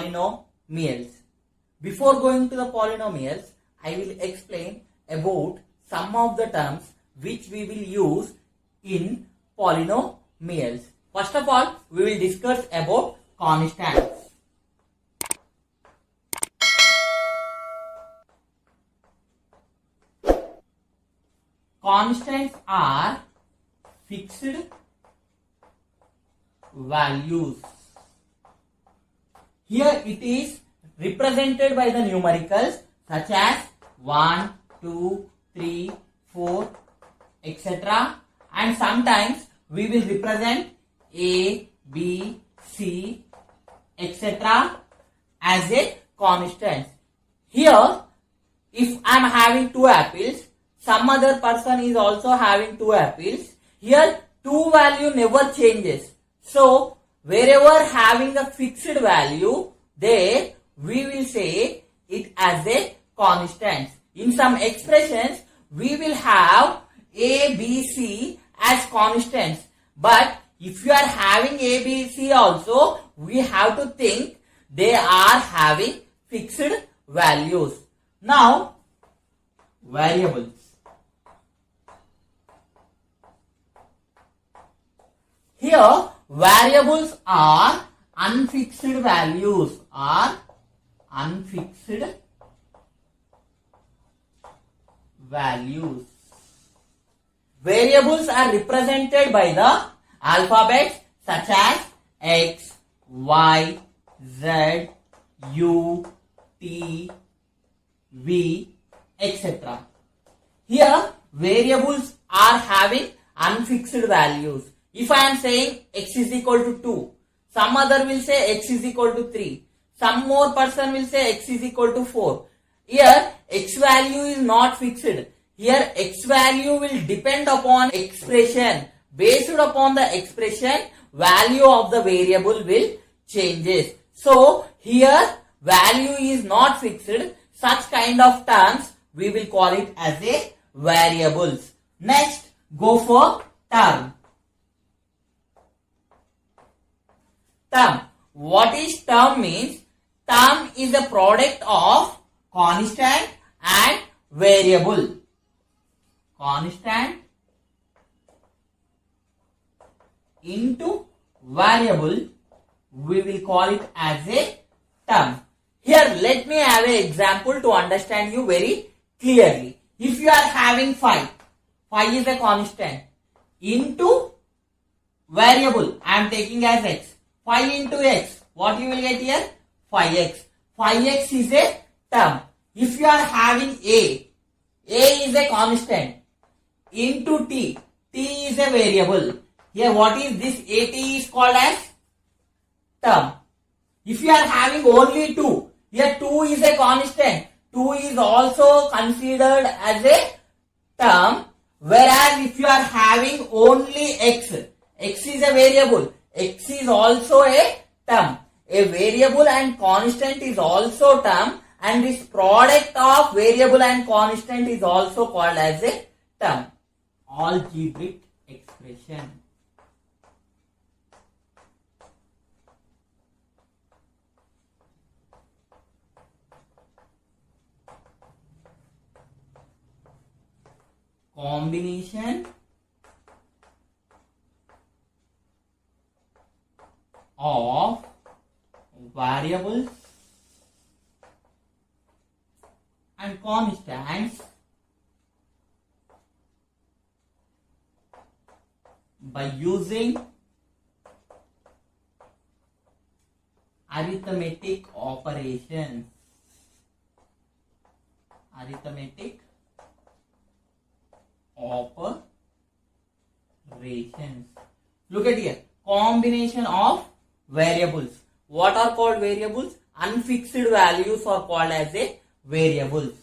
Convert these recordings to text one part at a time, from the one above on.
polynomials. Before going to the polynomials, I will explain about some of the terms which we will use in polynomials. First of all, we will discuss about constants. Constants are fixed values. Here it is represented by the numericals such as 1, 2, 3, 4, etc. And sometimes we will represent A, B, C, etc. as a constant. Here, if I am having 2 apples, some other person is also having 2 apples. Here 2 value never changes. So wherever having a fixed value, there we will say it as a constant. In some expressions, we will have A, B, C as constants. But if you are having A, B, C also, we have to think they are having fixed values. Now, variables. Here, variables are unfixed values, Variables are represented by the alphabets such as X, Y, Z, U, T, V, etc. Here, variables are having unfixed values. If I am saying X is equal to 2, some other will say X is equal to 3. Some more person will say X is equal to 4. Here, X value is not fixed. Here, X value will depend upon expression. Based upon the expression, value of the variable will changes. So, here, value is not fixed. Such kind of terms, we will call it as a variables. Next, go for term. Term. What is term means? Term is a product of constant and variable. Constant into variable, we will call it as a term. Here, let me have an example to understand you very clearly. If you are having 5 is a constant, into variable, I am taking as X. 5 into X, what you will get here? 5X. 5X is a term. If you are having A is a constant, into T is a variable. Here what is this AT is called as term. If you are having only 2, here 2 is a constant. 2 is also considered as a term. Whereas if you are having only X is a variable. X is also a term. A variable and constant is also term, and this product of variable and constant is also called as a term. Algebraic expression. Combination of variables and constants by using arithmetic operations. Look at here. Combination of variables. What are called variables? Unfixed values are called as a variables.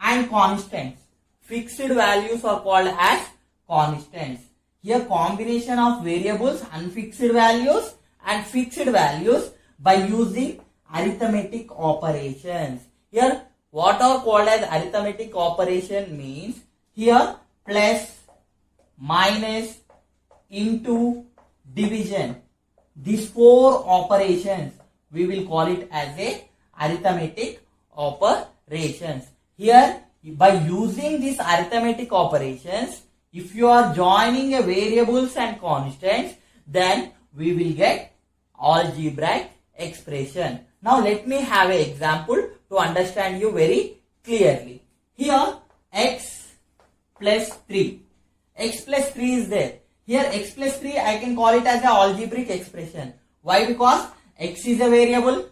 And constants. Fixed values are called as constants. Here combination of variables, unfixed values and fixed values by using arithmetic operations. Here what are called as arithmetic operation means here plus, minus, into, division. These 4 operations we will call it as a arithmetic operations. Here, by using these arithmetic operations, if you are joining a variables and constants, then we will get algebraic expression. Now let me have an example to understand you very clearly. Here x plus 3. X plus 3 is there. Here x plus 3 I can call it as an algebraic expression. Why? Because x is a variable.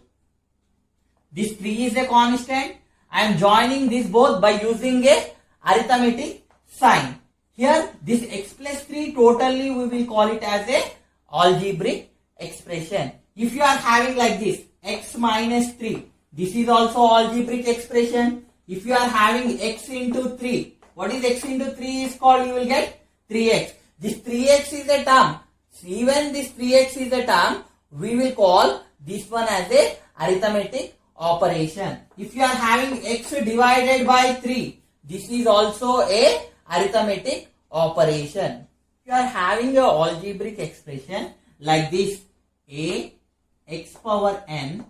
This 3 is a constant. I am joining this both by using a arithmetic sign. Here this x plus 3 totally we will call it as a algebraic expression. If you are having like this x minus 3, this is also algebraic expression. If you are having x into 3, what is x into 3 is called? You will get 3x. This 3x is a term. Even this 3x is a term, we will call this one as a arithmetic operation. If you are having x divided by 3, this is also a arithmetic operation. If you are having a algebraic expression like this, a x power n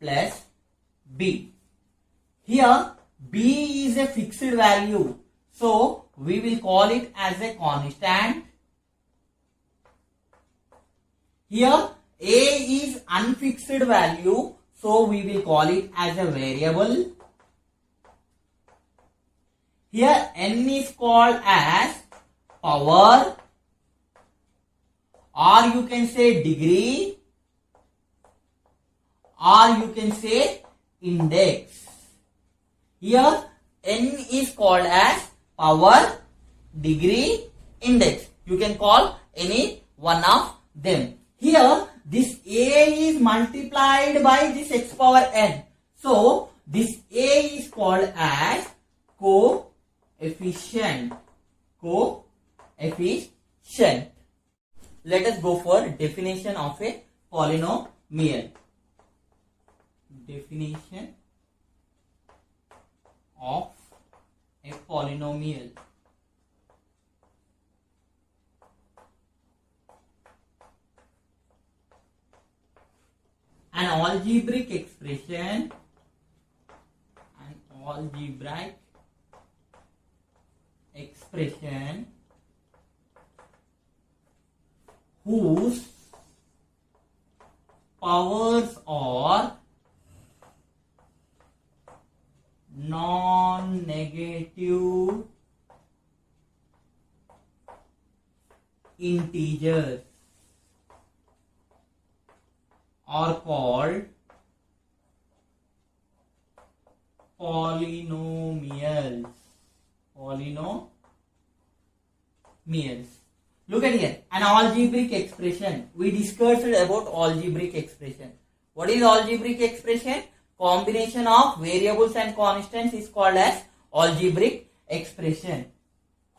plus b. Here b is a fixed value, so we will call it as a constant. Here a is unfixed value, so we will call it as a variable. Here n is called as power, or you can say degree, or you can say index. Here n is called as power, degree, index. You can call any one of them. Here this a is multiplied by this x power n. So this a is called as coefficient. Coefficient. Let us go for definition of a polynomial. Definition of a polynomial. An algebraic expression, whose powers are non-negative integers are called polynomials. Look at here, an algebraic expression. We discussed about algebraic expression. What is algebraic expression? Combination of variables and constants is called as algebraic expression.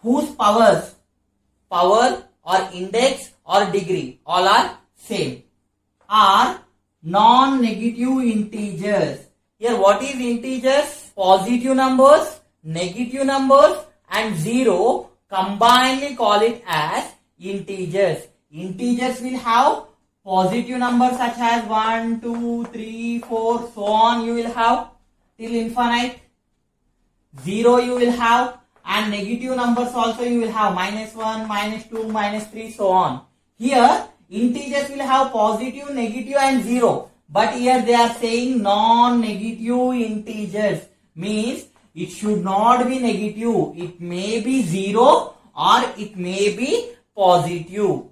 Whose power or index or degree, all are same, are non-negative integers. Here what is integers? Positive numbers, negative numbers and 0 combinedly call it as integers. Integers will have positive numbers such as 1, 2, 3, 4, so on you will have till infinite. 0 you will have, and negative numbers also you will have, -1, -2, -3, so on. Here integers will have positive, negative and 0. But here they are saying non-negative integers. Means it should not be negative. It may be 0 or it may be positive.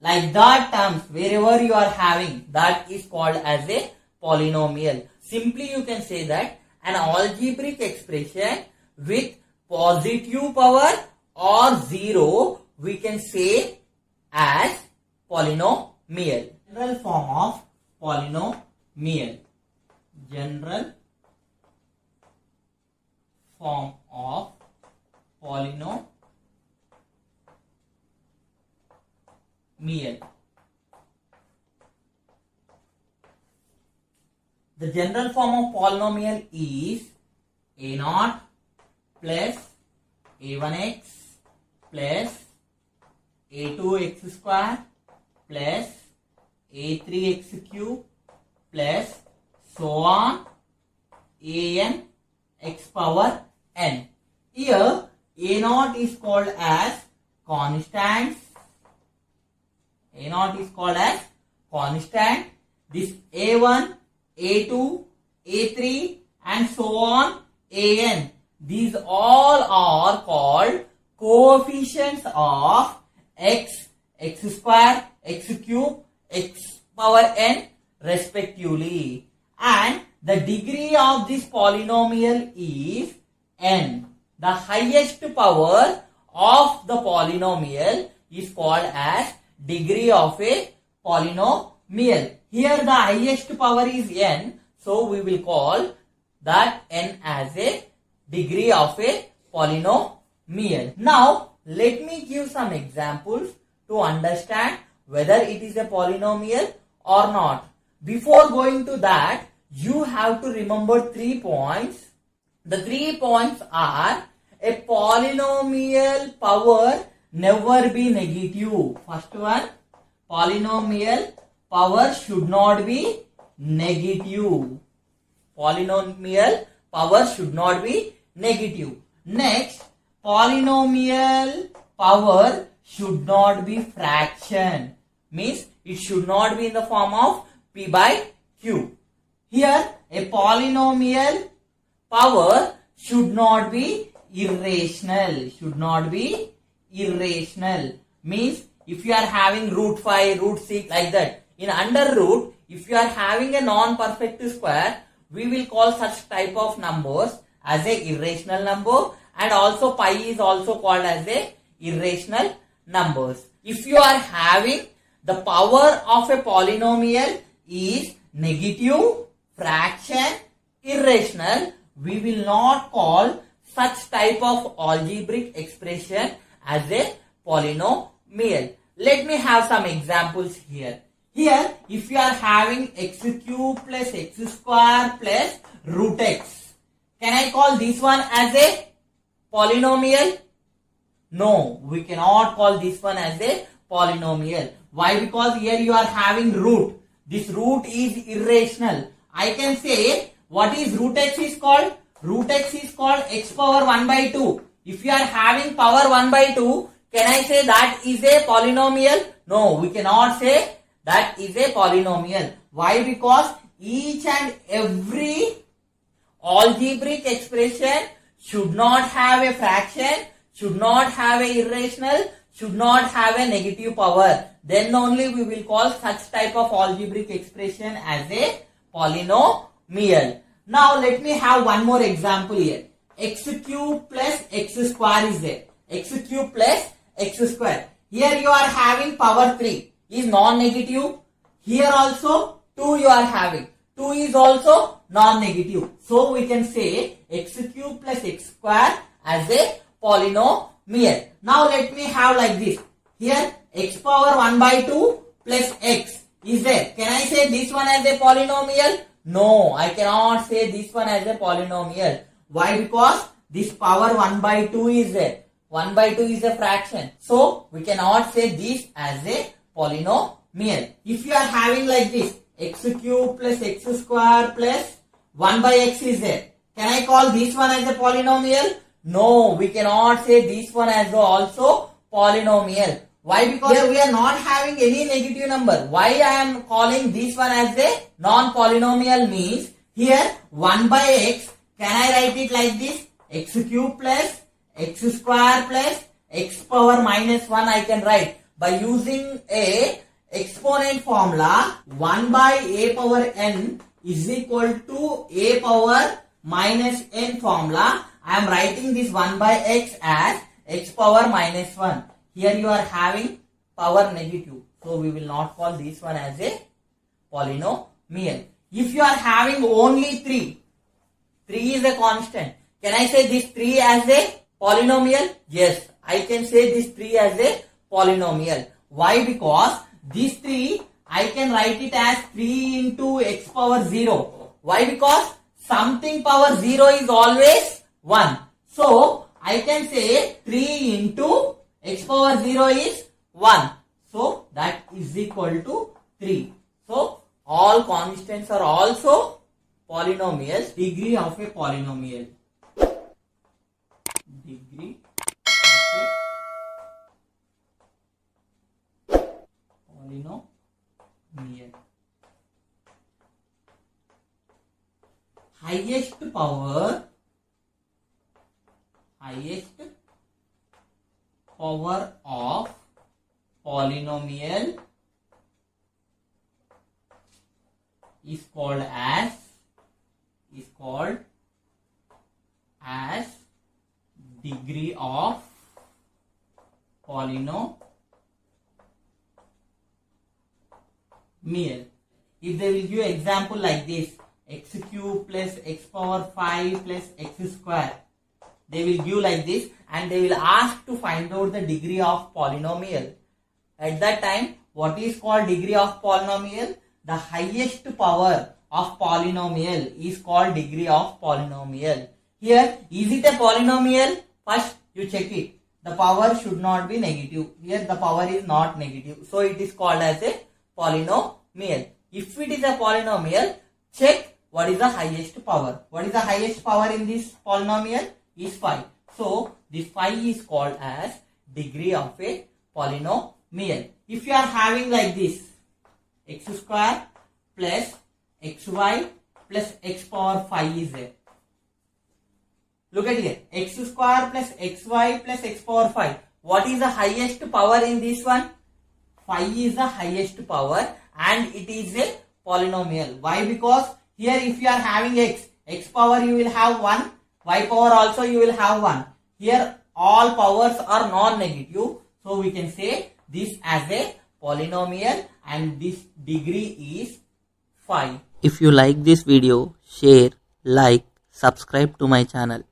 Like that terms, wherever you are having, that is called as a polynomial. Simply you can say that an algebraic expression with positive power or 0 we can say as polynomial. General form of polynomial. General form of polynomial. The general form of polynomial is a0 plus a1x plus a2x square plus a3x cube plus so on an x power n. Here a0 is called as constants. A0 is called as constant. This a1, a2, a3 and so on an. These all are called coefficients of x, x square, x cube, x power n respectively. And the degree of this polynomial is n. The highest power of the polynomial is called as degree of a polynomial. Here the highest power is n, so we will call that n as a degree of a polynomial. Now let me give some examples to understand whether it is a polynomial or not. Before going to that, you have to remember 3 points. The 3 points are: a polynomial power never be negative. First one, polynomial power should not be negative. Polynomial power should not be negative. Next, polynomial power should not be fraction. Means it should not be in the form of p by q. Here a polynomial power should not be irrational. Should not be irrational. Means if you are having root 5, root 6 like that. In under root, if you are having a non-perfect square, we will call such type of numbers as a irrational number, and also pi is also called as a irrational numbers. If you are having the power of a polynomial is negative, fraction, irrational, we will not call such type of algebraic expression as a polynomial. Let me have some examples here. Here, if you are having x cube plus x square plus root x, can I call this one as a polynomial? No, we cannot call this one as a polynomial. Why? Because here you are having root. This root is irrational. I can say what is root x is called? Root x is called x power 1 by 2. If you are having power 1 by 2, can I say that is a polynomial? No, we cannot say that is a polynomial. Why? Because each and every algebraic expression should not have a fraction, should not have a irrational, should not have a negative power. Then only we will call such type of algebraic expression as a polynomial. Now let me have one more example here. X cube plus x square is there. X cube plus x square. Here you are having power 3 is non-negative. Here also 2 you are having. 2 is also non-negative. So we can say x cube plus x square as a polynomial. Now let me have like this. Here x power 1 by 2 plus x is there. Can I say this one as a polynomial? No, I cannot say this one as a polynomial. Why? Because this power 1 by 2 is there. 1 by 2 is a fraction. So we cannot say this as a polynomial. If you are having like this, x cube plus x square plus 1 by x is there. Can I call this one as a polynomial? No, we cannot say this one as also polynomial. Why? Because here we are not having any negative number. Why I am calling this one as a non-polynomial means here 1 by x, can I write it like this? X cube plus x square plus x power minus 1 I can write. By using a exponent formula, 1 by a power n is equal to a power minus n formula. I am writing this 1 by x as x power minus 1. Here you are having power negative. So we will not call this one as a polynomial. If you are having only 3, 3 is a constant. Can I say this 3 as a polynomial? Yes, I can say this 3 as a polynomial. Why? Because this 3 I can write it as 3 into x power 0. Why? Because something power 0 is always 1. So I can say 3 into x power 0 is 1. So that is equal to 3. So all constants are also polynomials. Degree of a polynomial. Degree of a polynomial. Highest power of polynomial is called as degree of polynomial. If they will give example like this, x cube plus x power 5 plus x square, they will give like this and they will ask to find out the degree of polynomial. At that time, what is called degree of polynomial? The highest power of polynomial is called degree of polynomial. Here, is it a polynomial? First, you check it. The power should not be negative. Here, the power is not negative. So, it is called as a polynomial. If it is a polynomial, check what is the highest power. What is the highest power in this polynomial? Is 5. So, this 5 is called as degree of a polynomial. If you are having like this, x square plus xy plus x power 5 is there. Look at here, x square plus xy plus x power 5. What is the highest power in this one? 5 is the highest power and it is a polynomial. Why? Because here if you are having x power you will have 1, y power also you will have 1. Here all powers are non-negative. So we can say this as a polynomial and this degree is 5. If you like this video, share, like, subscribe to my channel.